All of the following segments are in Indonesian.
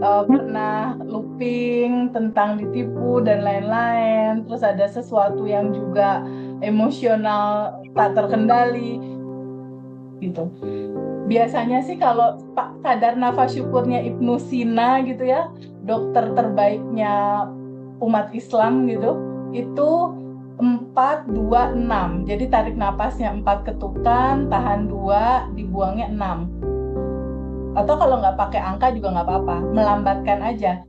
pernah looping tentang ditipu dan lain-lain, terus ada sesuatu yang juga emosional tak terkendali gitu. Biasanya sih kalau kadar nafas syukurnya Ibnu Sina gitu ya, dokter terbaiknya umat Islam gitu, itu 4-2-6. Jadi tarik napasnya 4 ketukan, tahan 2, dibuangnya 6. Atau kalau nggak pakai angka juga nggak apa-apa, melambatkan aja.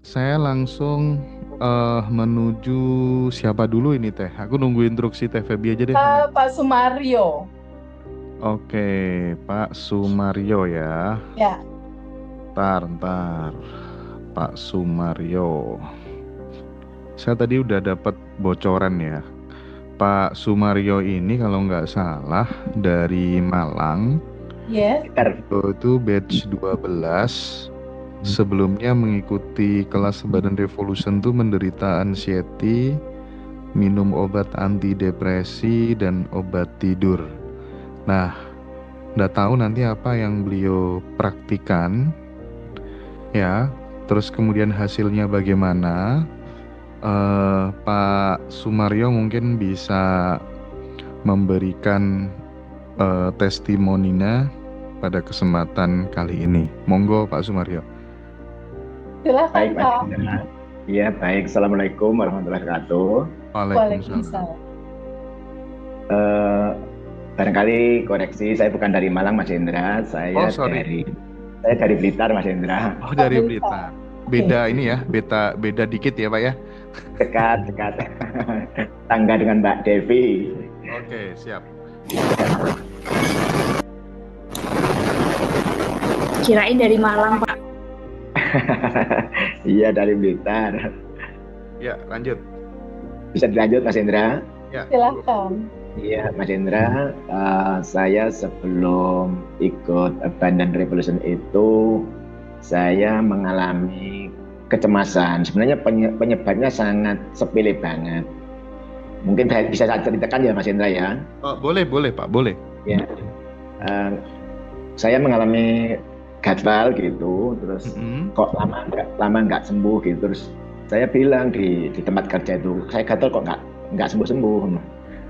Saya langsung menuju siapa dulu ini Teh? Aku nunggu instruksi Teh Febi aja deh. Pak Sumario. Oke, Pak Sumario ya. Ya, Ntar. Pak Sumario. Saya tadi udah dapat bocoran ya. Pak Sumario ini kalau nggak salah dari Malang. yes. Itu batch 12. Sebelumnya mengikuti kelas Badan Revolution tuh menderita anxiety, minum obat antidepresi dan obat tidur. Nah, nggak tahu nanti apa yang beliau praktikan, ya. Terus kemudian hasilnya bagaimana? Pak Sumario mungkin bisa memberikan testimoninya pada kesempatan kali ini. Monggo Pak Sumario. Silakan Baik, Mas Pak. Indra. Iya, baik. Assalamualaikum warahmatullahi wabarakatuh. Waalaikumsalam. Waalaikumsalam. Barangkali koreksi, saya bukan dari Malang, Mas Indra. Oh, sorry. Saya dari Blitar, Mas Indra. Oh, dari Oh, Blitar. Beda ini ya, beda dikit ya Pak ya. Dekat. Tangga dengan Mbak Devi. Oke, siap. Kirain dari Malang, Pak. Iya, dari Blitar. Ya, lanjut. Bisa dilanjut, Mas Indra? Ya. Silakan. Iya, Mas Indra. Saya sebelum ikut Abandon Revolution itu, saya mengalami kecemasan. Sebenarnya penyebabnya sangat sepele banget. Mungkin bisa saya ceritakan ya, Mas Indra ya. Oh, boleh Pak, boleh. Ya, saya mengalami gatal gitu, terus kok lama nggak sembuh gitu. Terus saya bilang di tempat kerja itu, saya gatal kok nggak sembuh.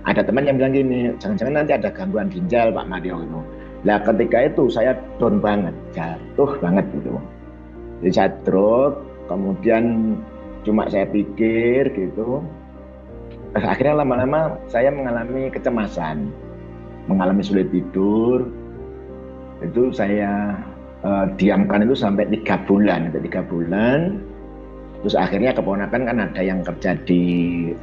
Ada teman yang bilang gini, jangan-jangan nanti ada gangguan ginjal Pak Mario gitu. Nah ketika itu saya down banget, jatuh banget gitu. Jadi saya drop, kemudian cuma saya pikir gitu. Akhirnya lama-lama saya mengalami kecemasan, mengalami sulit tidur. Itu saya diamkan itu sampai 3 bulan. Terus akhirnya keponakan kan ada yang kerja di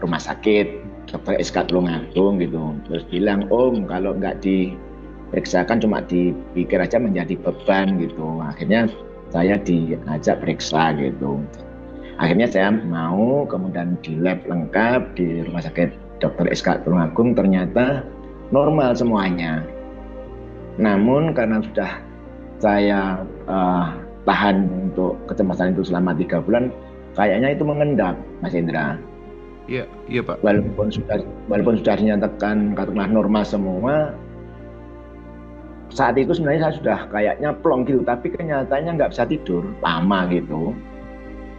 rumah sakit, dokter SK Tulungagung gitu. Terus bilang, Om kalau nggak diperiksakan cuma dipikir aja menjadi beban gitu. Akhirnya saya diajak periksa gitu. Akhirnya saya mau, kemudian di lab lengkap di rumah sakit dokter SK Tulungagung ternyata normal semuanya. Namun karena sudah saya tahan untuk kecemasan itu selama 3 bulan, kayaknya itu mengendap, Mas Indra. Iya Pak. Walaupun sudah dinyatakan katakanlah normal semua, saat itu sebenarnya saya sudah kayaknya plong gitu, tapi kenyataannya nggak bisa tidur lama gitu.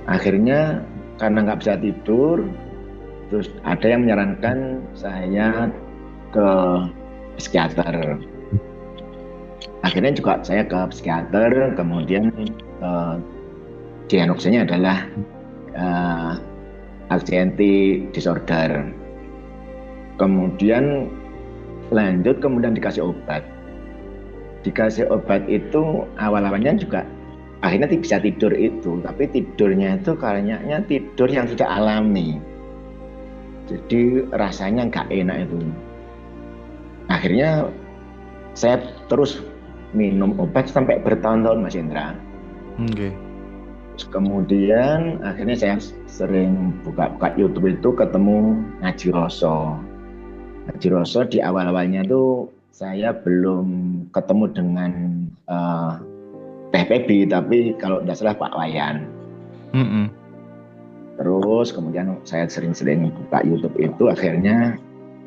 Akhirnya karena nggak bisa tidur, terus ada yang menyarankan saya ke psikiater. Akhirnya juga saya ke psikiater, kemudian diagnosanya adalah anxiety disorder. Kemudian kemudian dikasih obat. Dikasih obat itu awal-awalnya juga akhirnya bisa tidur itu, tapi tidurnya itu kayaknya tidur yang tidak alami. Jadi rasanya nggak enak itu. Akhirnya saya terus minum obat sampai bertahun-tahun, Mas Indra. Oke. Kemudian akhirnya saya sering buka YouTube itu ketemu Ngaji Roso. Ngaji Roso di awal-awalnya tuh saya belum ketemu dengan Teh Pebi, tapi kalau tidak salah Pak Wayan. terus, kemudian saya sering-sering buka YouTube itu, akhirnya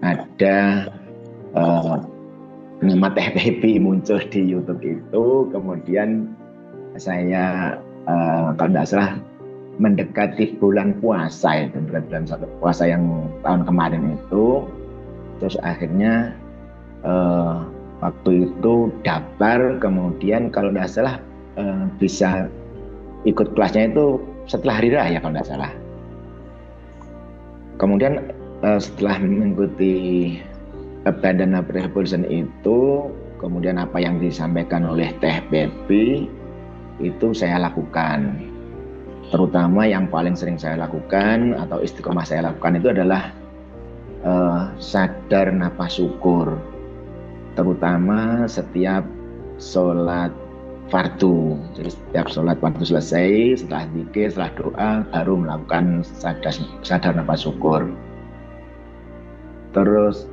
ada nama Teh Pepi muncul di YouTube itu, kemudian saya kalau tidak salah mendekati bulan puasa itu, bulan puasa yang tahun kemarin itu, terus akhirnya waktu itu daftar, kemudian kalau tidak salah bisa ikut kelasnya itu setelah hari raya kalau tidak salah. Kemudian setelah mengikuti Abundant Revolution itu, kemudian apa yang disampaikan oleh Teh Pepi itu saya lakukan. Terutama yang paling sering saya lakukan atau istiqomah saya lakukan itu adalah sadar nafas syukur, terutama setiap sholat fardu. Jadi setiap sholat fardu selesai, setelah zikir, setelah doa, baru melakukan sadar nafas syukur. Terus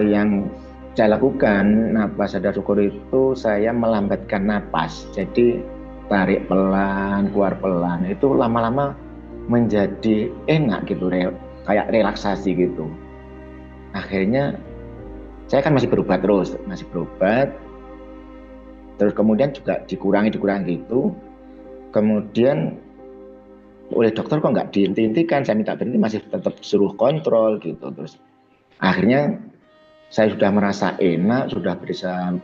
yang saya lakukan nafas sadar syukur itu, saya melambatkan nafas. Jadi tarik pelan, keluar pelan, itu lama-lama menjadi enak gitu, kayak relaksasi gitu. Akhirnya saya kan masih berobat terus kemudian juga dikurangi gitu. Kemudian oleh dokter kok nggak dihentikan, saya minta berhenti, masih tetap suruh kontrol gitu. Terus akhirnya saya sudah merasa enak, sudah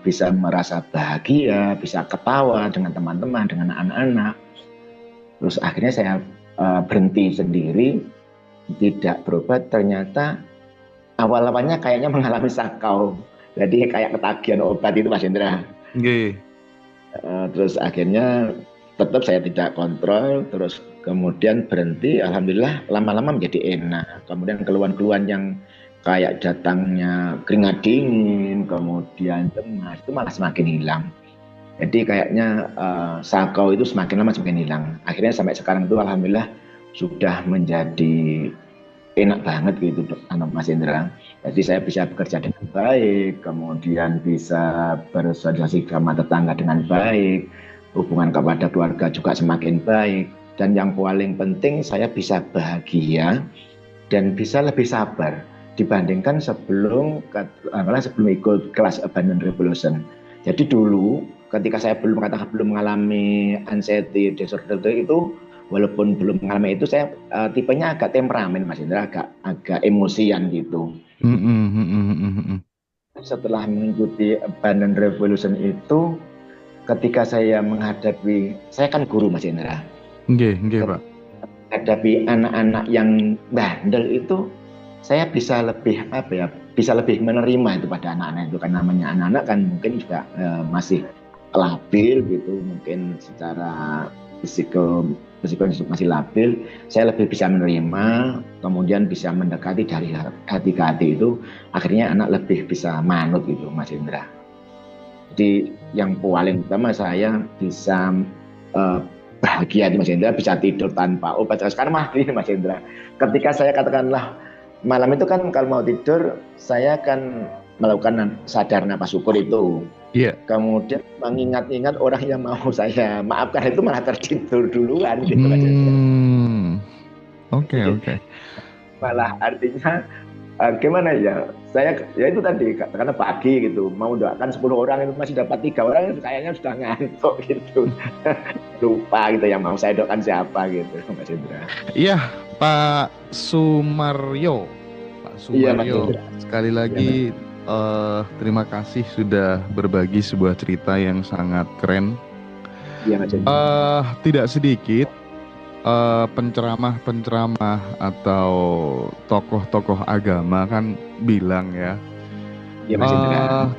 bisa merasa bahagia, bisa ketawa dengan teman-teman, dengan anak-anak. Terus akhirnya saya berhenti sendiri, tidak berobat. Ternyata awal-awalnya kayaknya mengalami sakau, jadi kayak ketagihan obat itu, Mas Indra. Okay. Terus akhirnya tetap saya tidak kontrol, terus kemudian berhenti. Alhamdulillah lama-lama menjadi enak. Kemudian keluhan-keluhan yang kayak datangnya keringat dingin, kemudian cemas, itu malah semakin hilang. Jadi kayaknya sakau itu semakin lama semakin hilang. Akhirnya sampai sekarang itu alhamdulillah sudah menjadi enak banget gitu, Mas Indra. Jadi saya bisa bekerja dengan baik, kemudian bisa bersosialisasi sama tetangga dengan baik, hubungan kepada keluarga juga semakin baik, dan yang paling penting saya bisa bahagia dan bisa lebih sabar dibandingkan sebelum ikut kelas Abundant Revolution. Jadi dulu ketika saya belum mengalami anxiety disorder itu, walaupun belum mengalami itu, saya tipenya agak temperamen, Mas Indra, agak emosian gitu. Setelah mengikuti Abundant Revolution itu, ketika saya kan guru, Mas Indra. Nggih, Pak. Menghadapi anak-anak yang bandel itu, saya bisa lebih menerima itu pada anak-anak itu, kan namanya anak-anak kan mungkin juga masih labil gitu, mungkin secara fisikal masih labil. Saya lebih bisa menerima, kemudian bisa mendekati dari hati ke hati itu, akhirnya anak lebih bisa manut gitu, Mas Indra. Jadi yang paling utama saya bisa bahagia itu, Mas Indra, bisa tidur tanpa obat. Sekarang mah ini, Mas Indra, ketika saya katakanlah malam itu kan kalau mau tidur saya akan melakukan sadar nafas syukur itu. Iya. Kemudian mengingat-ingat orang yang mau saya maafkan itu malah tertidur duluan gitu. Oke. Malah artinya gimana ya? Saya ya itu tadi, karena pagi gitu mau doakan 10 orang itu masih dapat 3 orang, kayaknya sudah ngantuk gitu. Lupa gitu yang mau saya doakan siapa gitu, Mas Indra. Iya, Pak Sumaryo. Iya, sekali lagi terima kasih sudah berbagi sebuah cerita yang sangat keren. Iya, Mas. Tidak sedikit penceramah atau tokoh-tokoh agama kan bilang ya,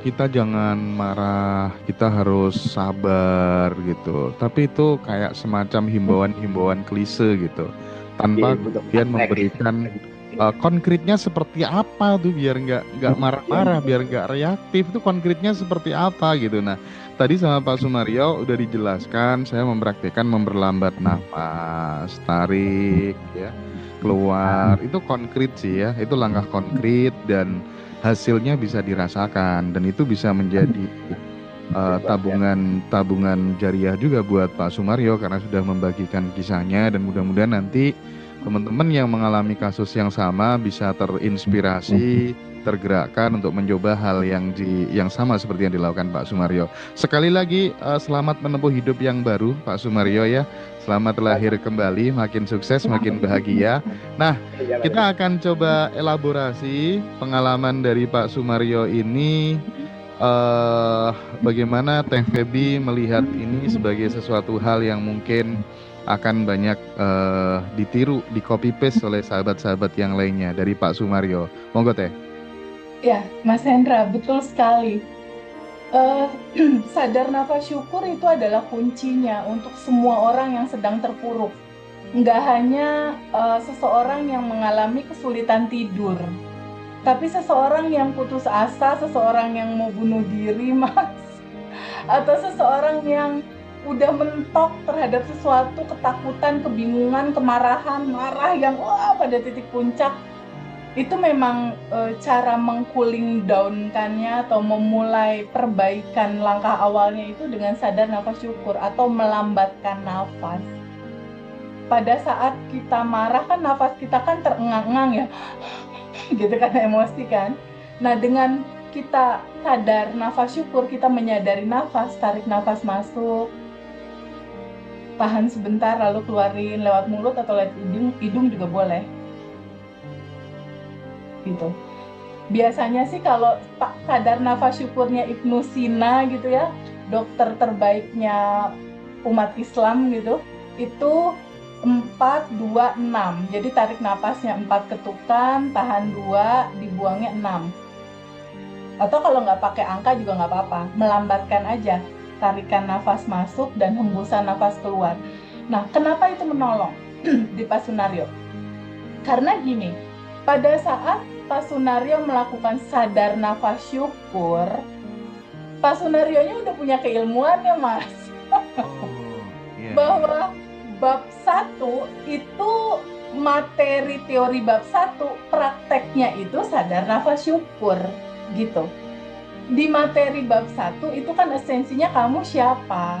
kita jangan marah, kita harus sabar gitu. Tapi itu kayak semacam himbauan klise gitu, tanpa kemudian memberikan konkretnya seperti apa tuh, biar nggak marah-marah, biar nggak reaktif, itu konkretnya seperti apa gitu. Nah, tadi sama Pak Sumaryo udah dijelaskan, saya mempraktikkan memperlambat nafas, tarik ya, keluar, itu konkret sih ya, itu langkah konkret dan hasilnya bisa dirasakan, dan itu bisa menjadi tabungan jariah juga buat Pak Sumaryo karena sudah membagikan kisahnya, dan mudah-mudahan nanti teman-teman yang mengalami kasus yang sama bisa terinspirasi, tergerakkan untuk mencoba hal yang sama seperti yang dilakukan Pak Sumaryo. Sekali lagi selamat menempuh hidup yang baru Pak Sumaryo ya. Selamat lahir kembali, makin sukses, makin bahagia. Nah, kita akan coba elaborasi pengalaman dari Pak Sumaryo ini. Bagaimana Teh Feby melihat ini sebagai sesuatu hal yang mungkin akan banyak ditiru, di copy paste oleh sahabat-sahabat yang lainnya dari Pak Sumaryo. Monggo Teh. Ya, Mas Hendra, betul sekali. Sadar nafas syukur itu adalah kuncinya untuk semua orang yang sedang terpuruk. Nggak hanya seseorang yang mengalami kesulitan tidur, tapi seseorang yang putus asa, seseorang yang mau bunuh diri, Mas, atau seseorang yang udah mentok terhadap sesuatu, ketakutan, kebingungan, kemarahan, marah yang pada titik puncak. Itu memang cara meng-cooling down-kannya atau memulai perbaikan langkah awalnya itu dengan sadar nafas syukur atau melambatkan nafas. Pada saat kita marah kan nafas kita kan terengang-engang ya, gitu kan, emosi kan. Nah, dengan kita sadar nafas syukur, kita menyadari nafas, tarik nafas masuk, tahan sebentar lalu keluarin lewat mulut atau lewat hidung juga boleh. Gitu. Biasanya sih kalau sadar nafas syukurnya Ibnu Sina gitu ya, dokter terbaiknya umat Islam gitu, itu 4-2-6. Jadi tarik napasnya 4 ketukan, tahan 2, dibuangnya 6. Atau kalau nggak pakai angka juga nggak apa-apa, melambatkan aja. Tarikan nafas masuk dan hembusan nafas keluar. Nah, kenapa itu menolong di Pak Sunaryo? Karena gini, pada saat Pak Sunaryo melakukan sadar nafas syukur, Pak Sunaryo-nya udah punya keilmuannya, Mas. Bahwa bab 1 itu materi teori bab 1, prakteknya itu sadar nafas syukur gitu. Di materi bab 1 itu kan esensinya kamu siapa.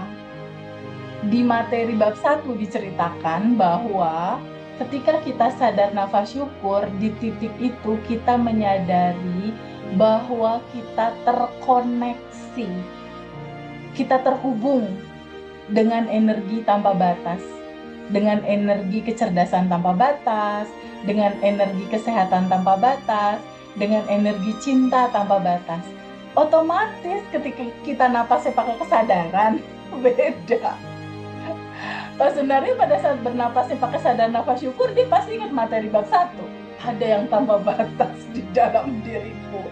Di materi bab 1 diceritakan bahwa ketika kita sadar nafas syukur, di titik itu kita menyadari bahwa kita terkoneksi, kita terhubung dengan energi tanpa batas, dengan energi kecerdasan tanpa batas, dengan energi kesehatan tanpa batas, dengan energi cinta tanpa batas. Otomatis ketika kita napasnya pakai kesadaran, beda. Pak Sunaryo pada saat bernapasnya pakai sadar nafas syukur, dia pasti ingat materi bab 1. Ada yang tanpa batas di dalam diriku.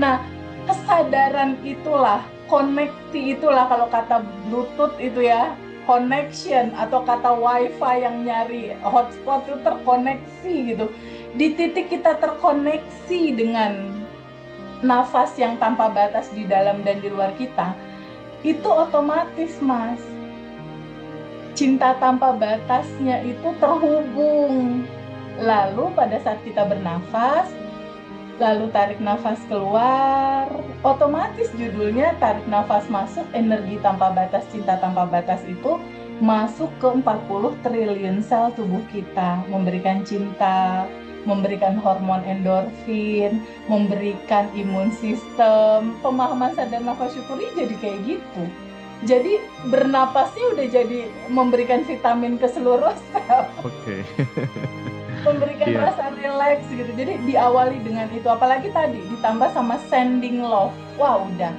Nah, kesadaran itulah, koneksi itulah, kalau kata Bluetooth itu ya, connection, atau kata wifi yang nyari hotspot itu terkoneksi gitu. Di titik kita terkoneksi dengan nafas yang tanpa batas di dalam dan di luar kita, itu otomatis, Mas, cinta tanpa batasnya itu terhubung. Lalu pada saat kita bernafas, lalu tarik nafas keluar, otomatis judulnya tarik nafas masuk, energi tanpa batas, cinta tanpa batas itu masuk ke 40 triliun sel tubuh kita, memberikan cinta, memberikan hormon endorfin, memberikan imun sistem. Pemahaman sadar nafas syukur ini jadi kayak gitu. Jadi bernapasnya udah jadi memberikan vitamin ke seluruh sel. Oke. Memberikan rasa relax gitu. Jadi diawali dengan itu. Apalagi tadi ditambah sama sending love. Wah, udah.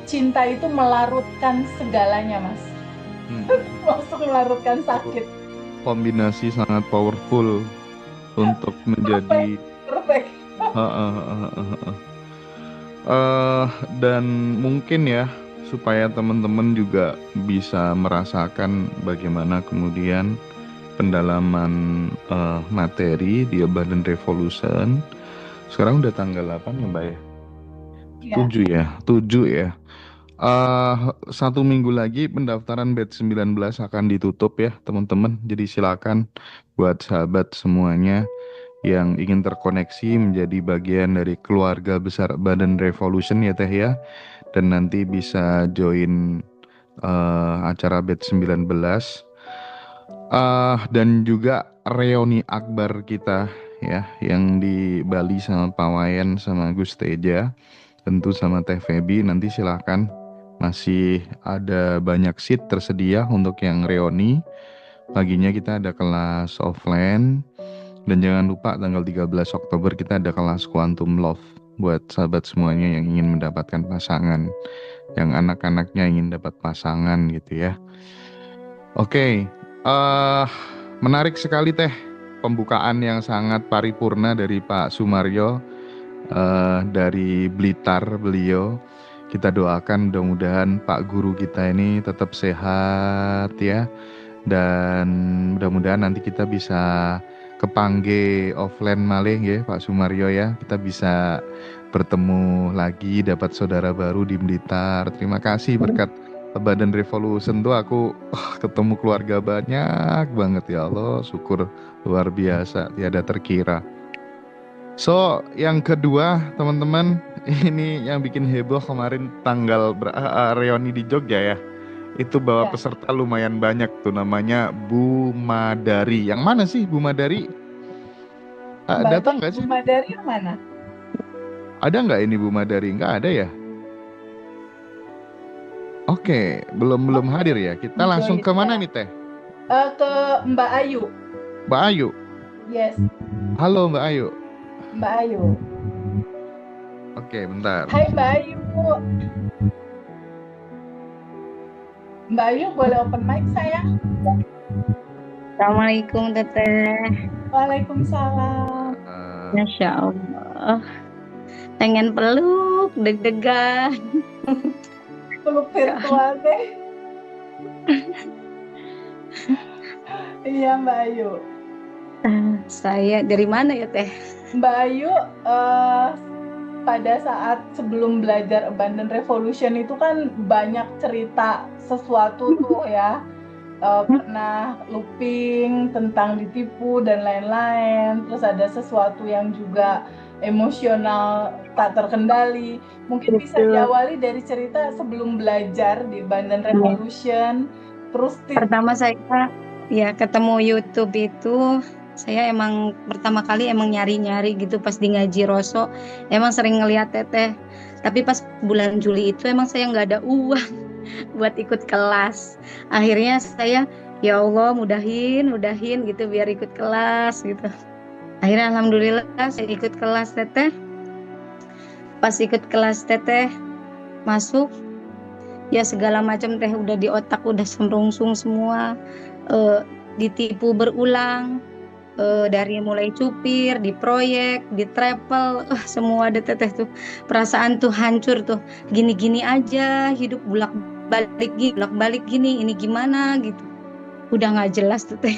Cinta itu melarutkan segalanya, Mas. Masuk melarutkan sakit. Kombinasi sangat powerful untuk menjadi perfect. Dan mungkin ya, supaya teman-teman juga bisa merasakan bagaimana kemudian pendalaman materi di Abundant Revolution. Sekarang udah tanggal 8 ya Mbak ya? 7 ya. 1 minggu lagi pendaftaran batch 19 akan ditutup ya teman-teman. Jadi silakan buat sahabat semuanya yang ingin terkoneksi menjadi bagian dari keluarga besar Abundant Revolution ya Teh ya. Dan nanti bisa join acara batch 19. Dan juga reuni akbar kita ya, yang di Bali sama Pak Wayan sama Gus Teja, tentu sama Teh Febi. Nanti silahkan, masih ada banyak seat tersedia untuk yang reuni. Paginya kita ada kelas offline, dan jangan lupa tanggal 13 Oktober kita ada kelas Quantum Love buat sahabat semuanya yang ingin mendapatkan pasangan, yang anak-anaknya ingin dapat pasangan gitu ya. Oke, menarik sekali Teh, pembukaan yang sangat paripurna dari Pak Sumaryo, dari Blitar beliau. Kita doakan mudah-mudahan Pak Guru kita ini tetap sehat ya, dan mudah-mudahan nanti kita bisa kepangge offline malih ya Pak Sumaryo ya, kita bisa bertemu lagi, dapat saudara baru di Blitar. Terima kasih, berkat Badan Revolution tuh aku ketemu keluarga banyak banget, ya Allah, syukur luar biasa, tiada terkira. So, yang kedua teman-teman, ini yang bikin heboh kemarin tanggal reuni di Jogja ya. Itu bawa peserta lumayan banyak tuh, namanya Bu Madari. Yang mana sih Bu Madari? Datang nggak sih? Bu Madari yang mana? Ada nggak ini Bu Madari? Nggak ada ya? Oke, belum hadir ya. Kita langsung ke mana nih Teh? Ke Mbak Ayu. Mbak Ayu? Yes. Halo Mbak Ayu. Mbak Ayu. Oke, bentar. Hai Mbak Ayu. Mbak Ayu boleh open mic sayang? Assalamualaikum Teteh. Waalaikumsalam. Masya Allah. Pengen peluk, deg-degan. Peluk virtual deh. Iya Mbak Ayu. Saya dari mana ya Teh? Mbak Ayu pada saat sebelum belajar Abundant Revolution itu kan banyak cerita sesuatu tuh ya, pernah looping tentang ditipu dan lain-lain, terus ada sesuatu yang juga emosional tak terkendali. Mungkin bisa diawali dari cerita sebelum belajar di Abundant Revolution. Terus pertama saya ya ketemu YouTube itu, saya emang pertama kali emang nyari-nyari gitu pas di ngaji Roso, emang sering ngeliat Teteh. Tapi pas bulan Juli itu emang saya nggak ada uang buat ikut kelas. Akhirnya saya, ya Allah mudahin gitu biar ikut kelas gitu. Akhirnya alhamdulillah saya ikut kelas Teteh. Pas ikut kelas Teteh masuk, ya segala macam Teh udah di otak udah semrungsung semua, ditipu berulang, dari mulai cupir, di proyek, di travel, semua ada Teteh tuh. Perasaan tuh hancur tuh, gini-gini aja hidup bolak-balik gini, ini gimana gitu. Udah nggak jelas tuh Teh.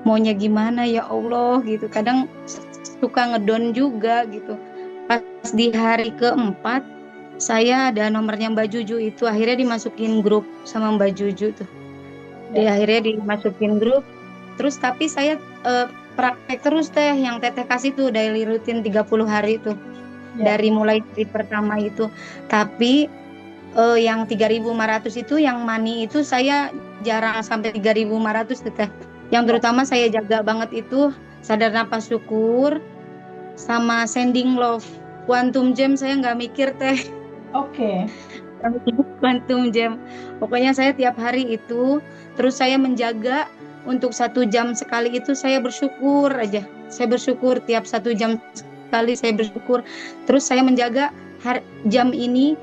Maunya gimana ya Allah gitu. Kadang suka ngedon juga gitu. Pas di hari keempat saya ada nomornya Mbak Juju itu, akhirnya dimasukin grup sama Mbak Juju tuh. Akhirnya dimasukin grup. Terus tapi saya praktek terus Teh, yang Teteh kasih tuh daily rutin 30 hari tuh. Dari mulai hari pertama itu. Tapi yang 3.500 itu, yang money itu saya jarang sampai 3.500 Teteh. Yang terutama saya jaga banget itu sadar nafas syukur sama sending love. Quantum Jam saya nggak mikir Teh. Oke. Quantum Jam. Pokoknya saya tiap hari itu, terus saya menjaga untuk 1 jam sekali itu saya bersyukur aja. Saya bersyukur tiap 1 jam sekali saya bersyukur. Terus saya menjaga jam ini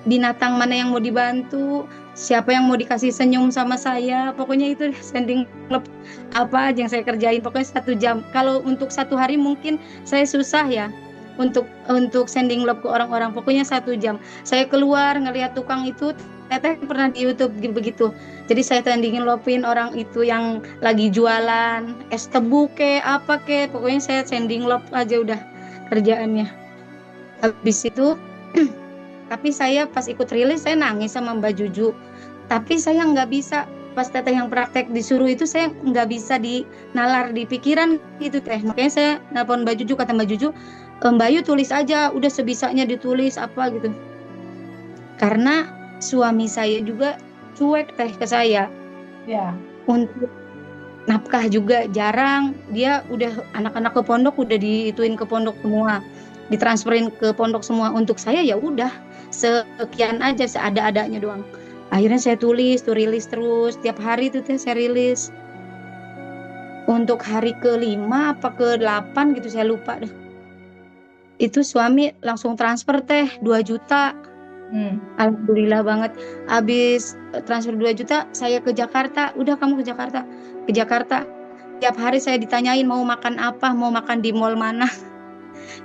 binatang mana yang mau dibantu, siapa yang mau dikasih senyum sama saya, pokoknya itu sending love apa aja yang saya kerjain, pokoknya 1 jam. Kalau untuk 1 hari mungkin saya susah ya untuk sending love ke orang-orang, pokoknya 1 jam. Saya keluar ngelihat tukang itu, Teteh pernah di YouTube begitu, jadi saya sendingin lovein orang itu yang lagi jualan es tebu ke apa ke, pokoknya saya sending love aja udah kerjaannya. Habis itu tapi saya pas ikut rilis saya nangis sama Mbak Juju. Tapi saya nggak bisa, pas Teteh yang praktek disuruh itu saya nggak bisa dinalar di pikiran gitu Teh. Makanya saya nelpon Mbak Juju, kata Mbak Juju, Mbak Yu tulis aja, udah sebisanya ditulis apa gitu. Karena suami saya juga cuek Teh ke saya. Ya. Untuk nafkah juga jarang. Dia udah anak-anak ke pondok udah diituin ke pondok semua, ditransferin ke pondok semua. Untuk saya ya udah sekian aja, seada-adanya doang. Akhirnya saya tulis, rilis terus tiap hari tuh saya rilis. Untuk hari ke-5 apa ke-8 gitu saya lupa deh. Itu suami langsung transfer 2 juta. Alhamdulillah banget. Habis transfer 2 juta, saya ke Jakarta. Udah kamu ke Jakarta. Ke Jakarta. Tiap hari saya ditanyain mau makan apa, mau makan di mall mana.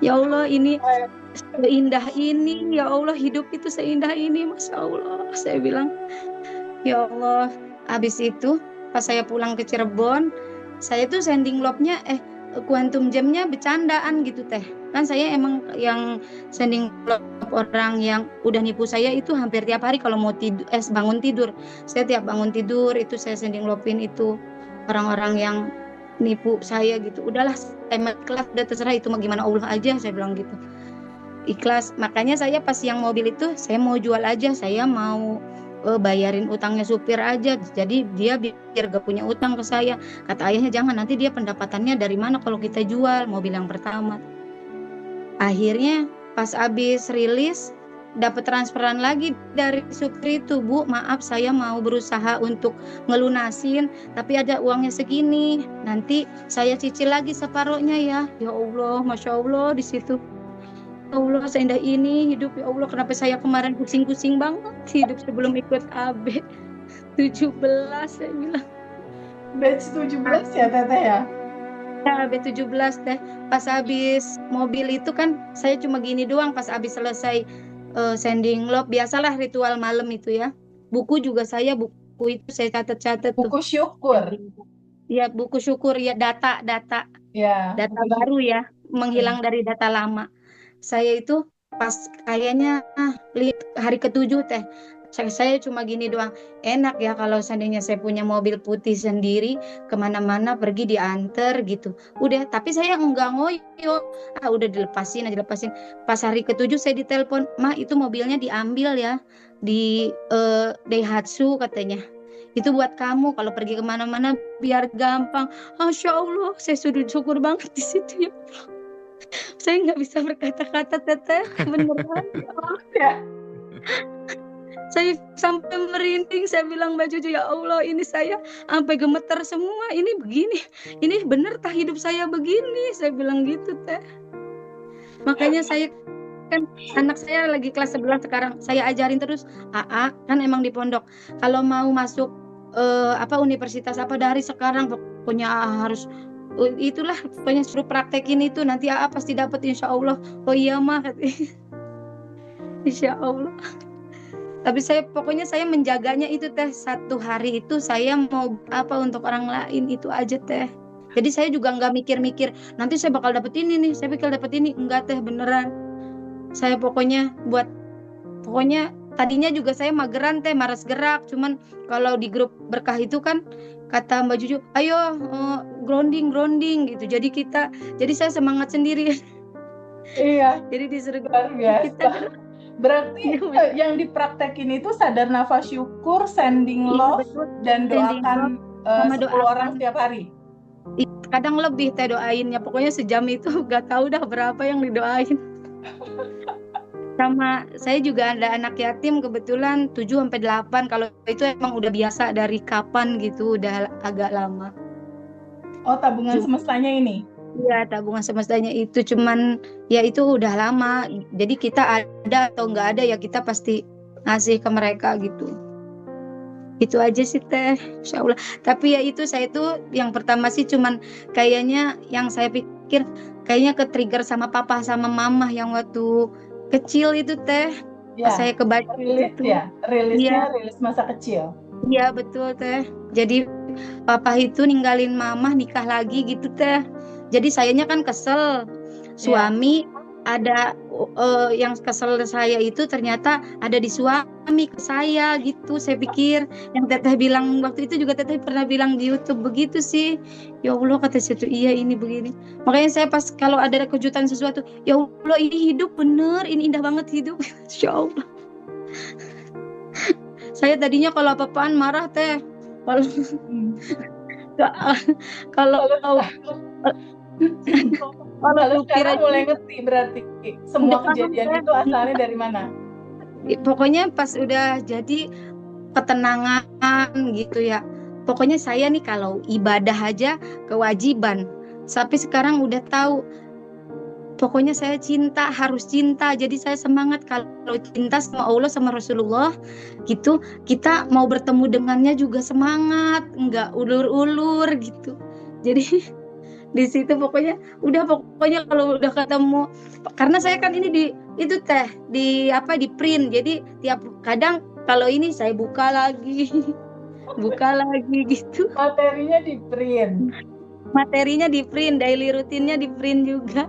Ya Allah, ini seindah ini. Ya Allah, hidup itu seindah ini. Masya Allah, saya bilang. Ya Allah. Habis itu, pas saya pulang ke Cirebon, saya tuh sending love-nya, quantum jam-nya bercandaan gitu teh. Kan saya emang yang sending love orang yang udah nipu saya itu hampir tiap hari kalau mau bangun tidur. Saya tiap bangun tidur itu saya sending love-in itu orang-orang yang nipu saya gitu. Udahlah, saya ikhlas, udah terserah itu mah gimana Allah aja, saya bilang gitu. Ikhlas. Makanya saya pas yang mobil itu saya mau jual aja, saya mau bayarin utangnya supir aja, jadi dia biar gak punya utang ke saya. Kata ayahnya jangan, nanti dia pendapatannya dari mana kalau kita jual mobil yang pertama. Akhirnya pas abis rilis dapat transferan lagi dari supir itu, Bu maaf saya mau berusaha untuk ngelunasin tapi ada uangnya segini, nanti saya cicil lagi separuhnya ya. Ya Allah, Masya Allah di situ. Allah, seindah ini hidup, ya Allah, kenapa saya kemarin pusing-pusing banget hidup sebelum ikut AB 17, saya bilang. Batch 17 ya Teteh ya? Ya, AB 17 teh. Pas habis mobil itu kan saya cuma gini doang, pas habis selesai sending love, biasalah ritual malam itu ya. Buku juga buku itu saya catat-catat tuh. Buku syukur. Ya, buku syukur ya, data ya, data baru ya, menghilang dari data lama. Saya itu pas kayaknya hari ke-7 teh, saya cuma gini doang, enak ya kalau seandainya saya punya mobil putih sendiri, kemana-mana pergi diantar gitu. Udah, tapi saya enggak ngoyo, udah dilepasin. Pas hari ke-7 saya ditelepon, "Ma, itu mobilnya diambil ya, di Daihatsu," katanya. Itu buat kamu kalau pergi kemana-mana biar gampang. Masya Allah, saya sujud syukur banget di situ ya. Saya nggak bisa berkata-kata Teteh, beneran ya. Saya sampai merinding, saya bilang Mbak Cucu, ya Allah ini saya sampai gemeter semua, ini begini, ini bener tah hidup saya begini, saya bilang gitu Teh. Makanya saya kan anak saya lagi kelas 11 sekarang, saya ajarin terus, kan emang di pondok, kalau mau masuk universitas apa dari sekarang pokoknya harus itulah, pokoknya suruh praktekin itu, nanti pasti dapat insya Allah. Oh iya mah, insya Allah. Tapi pokoknya saya menjaganya itu Teh, 1 hari itu saya mau apa untuk orang lain itu aja Teh. Jadi saya juga nggak mikir-mikir nanti saya bakal dapet ini nih, saya bakal dapet ini, enggak Teh, beneran. Saya pokoknya tadinya juga saya mageran Teh, malas gerak. Cuman kalau di grup berkah itu kan kata Mbak Juju, ayo grounding gitu. Jadi saya semangat sendiri. Iya. Jadi disuruh kita. Berarti yang dipraktekin itu sadar nafas syukur, sending love, dan doakan 10 orang setiap hari. Kadang lebih Teh doainnya, pokoknya sejam itu gak tahu dah berapa yang didoain. Sama saya juga ada anak yatim kebetulan 7-8. Kalau itu emang udah biasa dari kapan gitu, udah agak lama. Oh, tabungan semestanya ini? Iya, tabungan semestanya itu, cuman ya itu udah lama. Jadi kita ada atau nggak ada ya kita pasti ngasih ke mereka gitu. Itu aja sih Teh, Insya Allah. Tapi ya itu saya tuh yang pertama sih cuman kayaknya yang saya pikir kayaknya ke-trigger sama papa sama mama yang waktu kecil itu Teh. Ya, saya kebaca itu. Ya, rilis masa kecil. Iya betul Teh. Jadi papa itu ninggalin mama nikah lagi gitu Teh. Jadi sayanya kan kesel. Suami ada yang kesel saya itu ternyata ada di suami ke saya gitu. Saya pikir yang Teteh bilang waktu itu juga Teteh pernah bilang di YouTube begitu sih. Ya Allah kata saya tuh iya ini begini. Makanya saya pas kalau ada kejutan sesuatu, ya Allah ini hidup bener, ini indah banget hidup. Insya Allah. Saya tadinya kalau apa-apaan marah Teh. Kalau Hmm. kalau Kalau kalau kalau supir sekarang aja mulai ngerti berarti semua udah kejadian itu asalnya dari mana? pokoknya pas udah jadi ketenangan gitu ya. Pokoknya saya nih kalau ibadah aja kewajiban. Tapi sekarang udah tahu, pokoknya saya cinta, harus cinta. Jadi saya semangat kalau cinta sama Allah sama Rasulullah gitu. Kita mau bertemu dengannya juga semangat, nggak ulur-ulur gitu. Jadi di situ pokoknya kalau udah ketemu, karena saya kan ini di itu teh di apa di print, jadi tiap kadang kalau ini saya buka lagi buka lagi gitu, Materinya di print. materinya di print, daily rutinnya di print juga.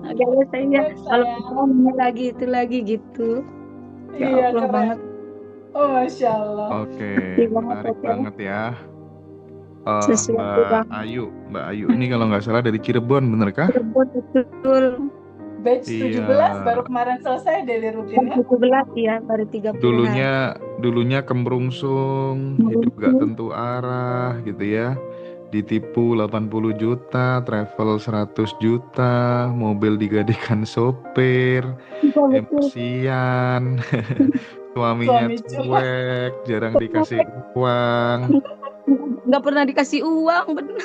Agaknya saya kalau ketemu lagi itu lagi gitu. Ya Iya, Allah keren. banget. Oh, Masya Allah. Oke, menarik Banget, banget ya. sesuatu Mbak banget. Ayu ini kalau nggak salah dari Cirebon, bener kah? Betul. Batch Iya, 17 baru kemarin selesai daily rutinnya. 17 ya, baru 30 hari. dulunya kemrungsung, hidup gak tentu arah gitu ya. Ditipu 80 juta, travel 100 juta, mobil digadikan sopir, Betul. emosian, suaminya Suami cuma cuek, jarang dikasih uang. Nggak pernah dikasih uang, bener.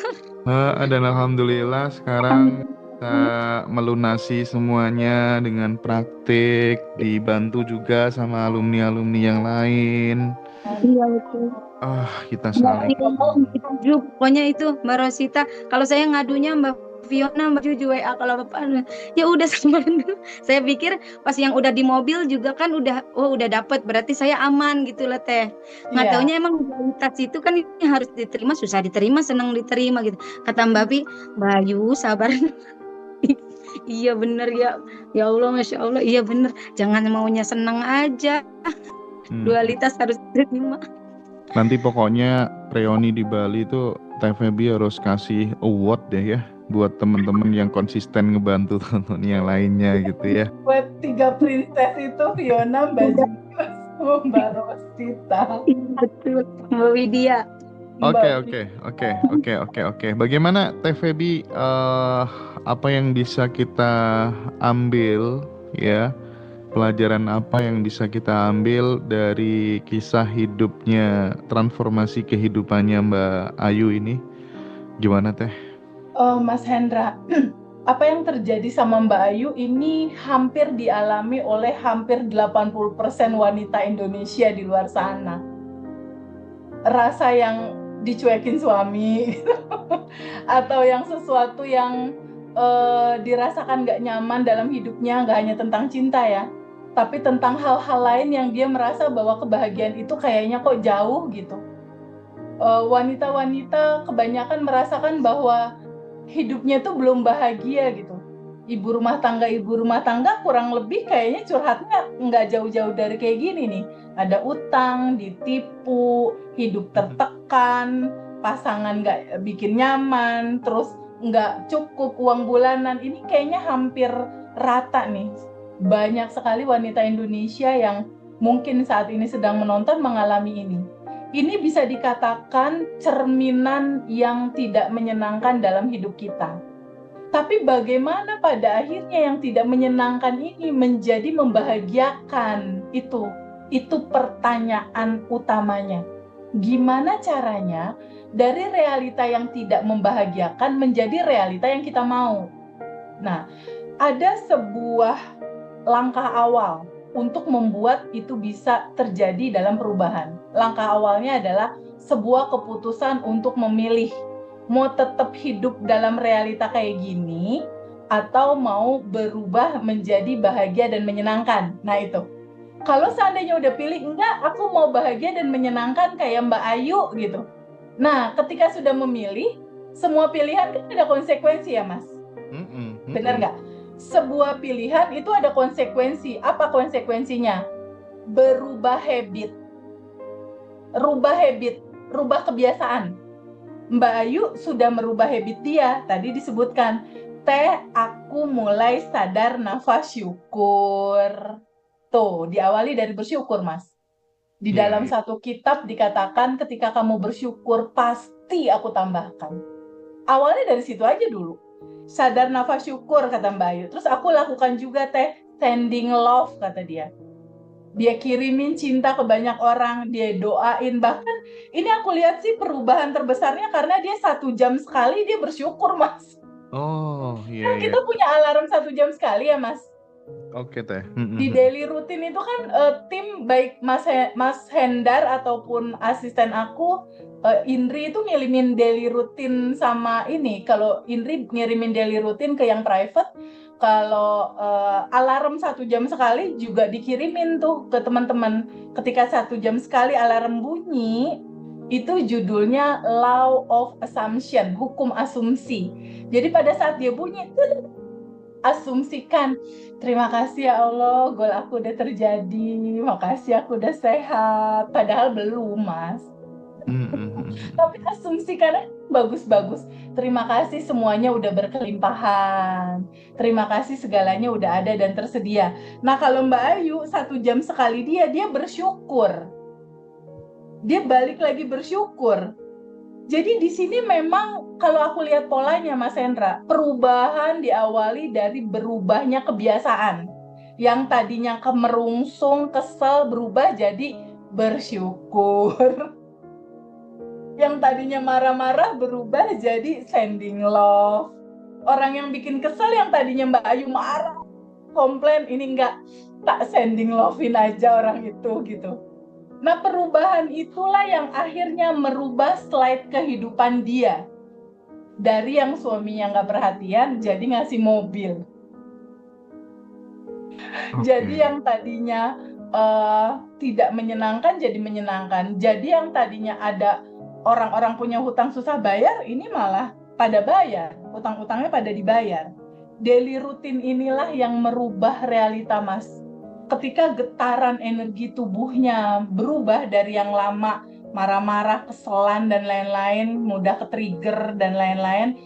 Dan alhamdulillah sekarang kita melunasi semuanya dengan praktik, dibantu juga sama alumni-alumni yang lain. Iya betul. Kita Mbak saling Juju, pokoknya itu Mbak Rosita. Kalau saya ngadunya Mbak Fiona, Mbak Juju WA. Kalau Bapak ya udah samarin dulu. Saya pikir pas yang udah di mobil juga kan udah dapet, berarti saya aman gitu lah teh. Nggak Iya. taunya emang realitas itu kan ini harus diterima, susah diterima, senang diterima gitu. Kata Mbak Pi, Bayu sabar. Iya bener ya, ya Allah, Masya Allah, iya bener. Jangan maunya senang aja, dualitas harus diterima. Nanti pokoknya reuni di Bali itu Teh Feby harus kasih award deh ya buat temen-temen yang konsisten ngebantu temen yang lainnya gitu ya. Buat 3 princess itu Fiona, Mbak Juju, sama Mbak Rosita. Betul, Mbak Widya. Oke. Bagaimana Teh Feby, apa yang bisa kita ambil ya? Pelajaran apa yang bisa kita ambil dari kisah hidupnya, transformasi kehidupannya Mbak Ayu ini? Gimana Teh? Mas Hendra, apa yang terjadi sama Mbak Ayu ini hampir dialami oleh hampir 80% wanita Indonesia di luar sana. Rasa yang dicuekin suami atau yang sesuatu yang dirasakan gak nyaman dalam hidupnya, gak hanya tentang cinta ya, tapi tentang hal-hal lain yang dia merasa bahwa kebahagiaan itu kayaknya kok jauh gitu. Wanita-wanita kebanyakan merasakan bahwa hidupnya tuh belum bahagia gitu. Ibu rumah tangga kurang lebih kayaknya curhatnya nggak jauh-jauh dari kayak gini nih. Ada utang, ditipu, hidup tertekan, pasangan nggak bikin nyaman, terus nggak cukup uang bulanan. Ini kayaknya hampir rata nih. Banyak sekali wanita Indonesia yang mungkin saat ini sedang menonton mengalami ini. Ini bisa dikatakan cerminan yang tidak menyenangkan dalam hidup kita. Tapi bagaimana pada akhirnya yang tidak menyenangkan ini menjadi membahagiakan? Itu pertanyaan utamanya. Gimana caranya dari realita yang tidak membahagiakan menjadi realita yang kita mau? Nah, ada sebuah langkah awal untuk membuat itu bisa terjadi dalam perubahan. Langkah awalnya adalah sebuah keputusan untuk memilih mau tetap hidup dalam realita kayak gini atau mau berubah menjadi bahagia dan menyenangkan. Nah itu. Kalau seandainya udah pilih enggak, aku mau bahagia dan menyenangkan kayak Mbak Ayu gitu. Nah, ketika sudah memilih, semua pilihan kan ada konsekuensi ya, Mas? Benar nggak? Sebuah pilihan itu ada konsekuensi. Apa konsekuensinya? Berubah habit. Rubah kebiasaan. Mbak Ayu sudah merubah habit dia. Tadi disebutkan, Teh, aku mulai sadar nafas syukur. Tuh, diawali dari bersyukur, Mas. Di dalam satu kitab dikatakan ketika kamu bersyukur pasti aku tambahkan. Awalnya dari situ aja dulu. Sadar nafas syukur kata Mbak Ayu. Terus aku lakukan juga sending love kata dia. Dia kirimin cinta ke banyak orang, dia doain. Bahkan ini aku lihat sih perubahan terbesarnya karena dia 1 jam sekali dia bersyukur, Mas. Oh, iya. Kan kita punya alarm 1 jam sekali ya, Mas. Oke, Teh. Di daily rutin itu kan tim baik Mas Hendar ataupun asisten aku, Indri itu ngirimin daily rutin sama ini. Kalau Indri ngirimin daily rutin ke yang private, kalau alarm 1 jam sekali juga dikirimin tuh ke teman-teman. Ketika 1 jam sekali alarm bunyi, itu judulnya Law of Assumption, hukum asumsi. Jadi pada saat dia bunyi, asumsikan, terima kasih ya Allah, goal aku udah terjadi, makasih aku udah sehat, padahal belum, Mas. Tapi asumsikan bagus-bagus, terima kasih semuanya udah berkelimpahan, terima kasih segalanya udah ada dan tersedia. Nah kalau Mbak Ayu 1 jam sekali dia bersyukur, dia balik lagi bersyukur. Jadi di sini memang kalau aku lihat polanya Mas Hendra, perubahan diawali dari berubahnya kebiasaan. Yang tadinya kemerungsung, kesel, berubah jadi bersyukur. Yang tadinya marah-marah berubah jadi sending love. Orang yang bikin kesel yang tadinya Mbak Ayu marah, komplain, ini enggak, tak sending love-in aja orang itu gitu. Nah perubahan itulah yang akhirnya merubah slide kehidupan dia. Dari yang suaminya nggak perhatian, jadi ngasih mobil. Jadi yang tadinya tidak menyenangkan, jadi menyenangkan. Jadi yang tadinya ada orang-orang punya hutang susah bayar, ini malah pada bayar. Utang-utangnya pada dibayar. Daily rutin inilah yang merubah realita, Mas. Ketika getaran energi tubuhnya berubah dari yang lama marah-marah, keselan dan lain-lain, mudah ke-trigger dan lain-lain,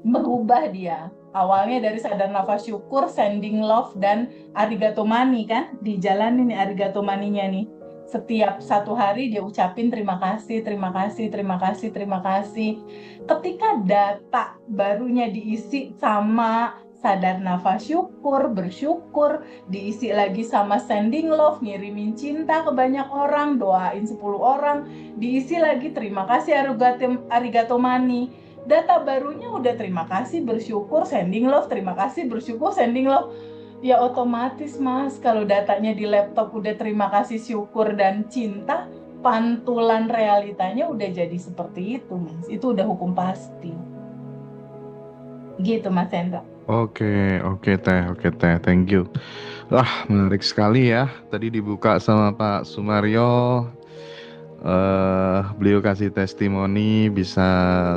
berubah dia. Awalnya dari sadar nafas syukur, sending love dan arigato mani kan, dijalanin nih arigato maninya nih. Setiap 1 hari dia ucapin terima kasih, terima kasih, terima kasih, terima kasih. Ketika data barunya diisi sama sadar nafas syukur, bersyukur, diisi lagi sama sending love, ngirimin cinta ke banyak orang, doain 10 orang, diisi lagi terima kasih arigato mani. Data barunya udah terima kasih, bersyukur, sending love, terima kasih, bersyukur, sending love. Ya otomatis Mas, kalau datanya di laptop udah terima kasih, syukur, dan cinta, pantulan realitanya udah jadi seperti itu Mas. Itu udah hukum pasti. Gitu Mas Hendra. Oke Teh, thank you. Wah, menarik sekali ya. Tadi dibuka sama Pak Sumaryo. Beliau kasih testimoni bisa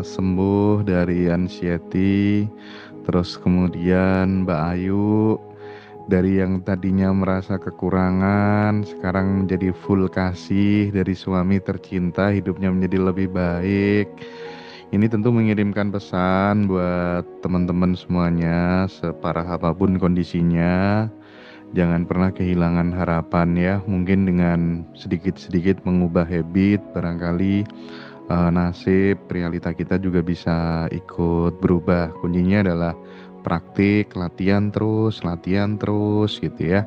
sembuh dari anxiety. Terus kemudian Mbak Ayu dari yang tadinya merasa kekurangan sekarang menjadi full kasih dari suami tercinta, hidupnya menjadi lebih baik. Ini tentu mengirimkan pesan buat teman-teman semuanya, separah apapun kondisinya, jangan pernah kehilangan harapan ya. Mungkin dengan sedikit-sedikit mengubah habit, barangkali nasib, realita kita juga bisa ikut berubah. Kuncinya adalah praktik, latihan terus gitu ya.